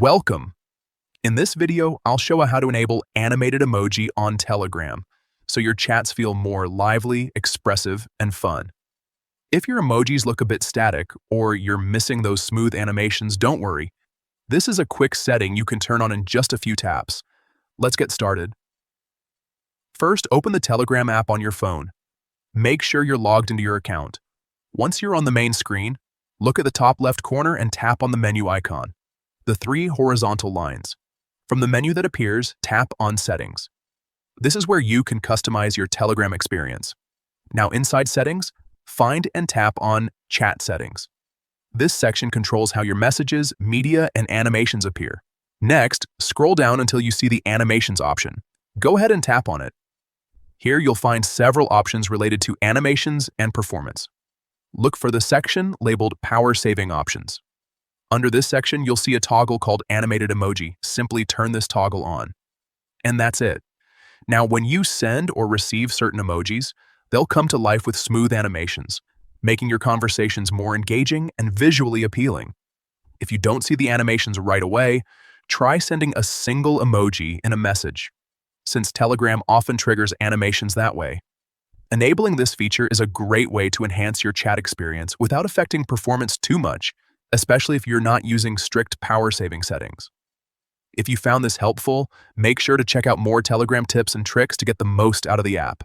Welcome! In this video, I'll show you how to enable animated emoji on Telegram, so your chats feel more lively, expressive, and fun. If your emojis look a bit static, or you're missing those smooth animations, don't worry. This is a quick setting you can turn on in just a few taps. Let's get started. First, open the Telegram app on your phone. Make sure you're logged into your account. Once you're on the main screen, look at the top left corner and tap on the menu icon, the three horizontal lines. From the menu that appears, tap on Settings. This is where you can customize your Telegram experience. Now inside Settings, find and tap on Chat Settings. This section controls how your messages, media, and animations appear. Next, scroll down until you see the Animations option. Go ahead and tap on it. Here you'll find several options related to animations and performance. Look for the section labeled Power Saving Options. Under this section, you'll see a toggle called Animated Emoji. Simply turn this toggle on. And that's it. Now, when you send or receive certain emojis, they'll come to life with smooth animations, making your conversations more engaging and visually appealing. If you don't see the animations right away, try sending a single emoji in a message, since Telegram often triggers animations that way. Enabling this feature is a great way to enhance your chat experience without affecting performance too much, especially if you're not using strict power-saving settings. If you found this helpful, make sure to check out more Telegram tips and tricks to get the most out of the app.